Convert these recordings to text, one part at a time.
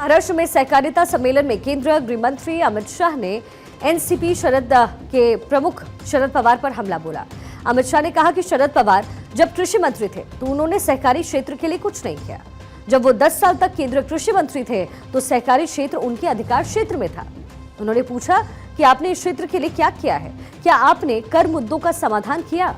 महाराष्ट्र में सहकारिता सम्मेलन में केंद्रीय गृह मंत्री अमित शाह ने एनसीपी शरद के प्रमुख शरद पवार पर हमला बोला। अमित शाह ने कहा कि शरद पवार जब कृषि मंत्री थे तो उन्होंने सहकारी क्षेत्र के लिए कुछ नहीं किया। जब वो 10 साल तक केंद्रीय कृषि मंत्री थे तो सहकारी क्षेत्र उनके अधिकार क्षेत्र में था। उन्होंने पूछा कि आपने इस क्षेत्र के लिए क्या किया है? क्या आपने कर मुद्दों का समाधान किया?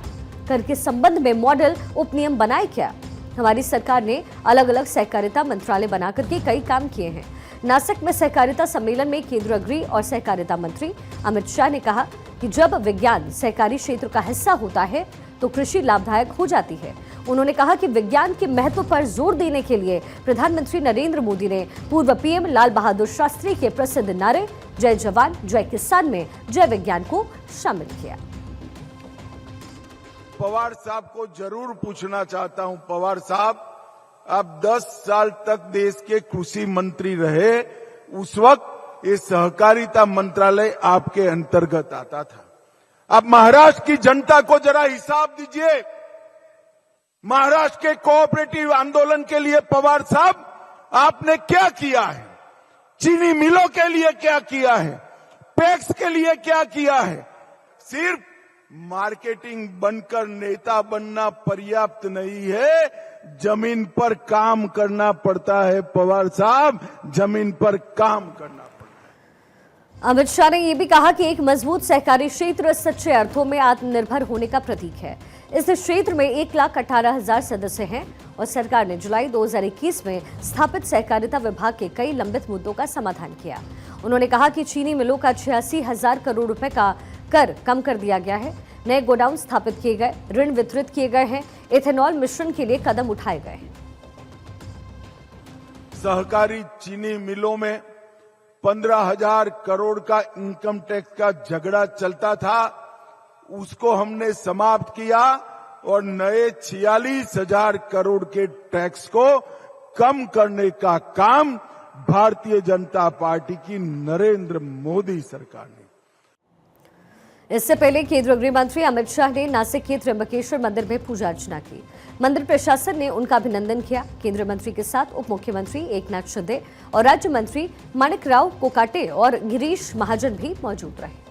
कर के संबंध में मॉडल उपनियम बनाए क्या? हमारी सरकार ने अलग अलग सहकारिता मंत्रालय बनाकर के कई काम किए हैं। नासिक में सहकारिता सम्मेलन में केंद्रीय गृह और सहकारिता मंत्री अमित शाह ने कहा कि जब विज्ञान सहकारी क्षेत्र का हिस्सा होता है तो कृषि लाभदायक हो जाती है। उन्होंने कहा कि विज्ञान के महत्व पर जोर देने के लिए प्रधानमंत्री नरेंद्र मोदी ने पूर्व पीएम लाल बहादुर शास्त्री के प्रसिद्ध नारे जय जवान जय किसान में जय विज्ञान को शामिल किया। पवार साहब को जरूर पूछना चाहता हूं, पवार साहब आप 10 साल तक देश के कृषि मंत्री रहे, उस वक्त ये सहकारिता मंत्रालय आपके अंतर्गत आता था। अब महाराष्ट्र की जनता को जरा हिसाब दीजिए, महाराष्ट्र के कोऑपरेटिव आंदोलन के लिए पवार साहब आपने क्या किया है? चीनी मिलों के लिए क्या किया है? पैक्स के लिए क्या किया है? सिर्फ मार्केटिंग बनकर नेता बनना पर्याप्त नहीं है, जमीन पर काम करना पड़ता है। पवार साहब जमीन पर काम करना पड़ता है। अमित शाह ने यह भी कहा कि एक मजबूत सहकारी क्षेत्र सच्चे अर्थों में आत्मनिर्भर होने का प्रतीक है। इस क्षेत्र में 1,18,000 सदस्य हैं और सरकार ने जुलाई 2021 में स्थापित सहकारिता विभाग के कई लंबित मुद्दों का समाधान किया। उन्होंने कहा कि चीनी मिलों का 86,000 करोड़ रुपए का कर कम कर दिया गया है, नए गोडाउन स्थापित किए गए, ऋण वितरित किए गए हैं, इथेनॉल मिश्रण के लिए कदम उठाए गए हैं। सहकारी चीनी मिलों में 15,000 करोड़ का इनकम टैक्स का झगड़ा चलता था, उसको हमने समाप्त किया और नए 46,000 करोड़ के टैक्स को कम करने का काम भारतीय जनता पार्टी की नरेंद्र मोदी सरकार ने। इससे पहले केंद्रीय गृह मंत्री अमित शाह ने नासिक के त्र्यंबकेश्वर मंदिर में पूजा अर्चना की। मंदिर प्रशासन ने उनका अभिनंदन किया। केंद्रीय मंत्री के साथ उप मुख्यमंत्री एकनाथ शिंदे और राज्य मंत्री माणिक राव कोकाटे और गिरीश महाजन भी मौजूद रहे।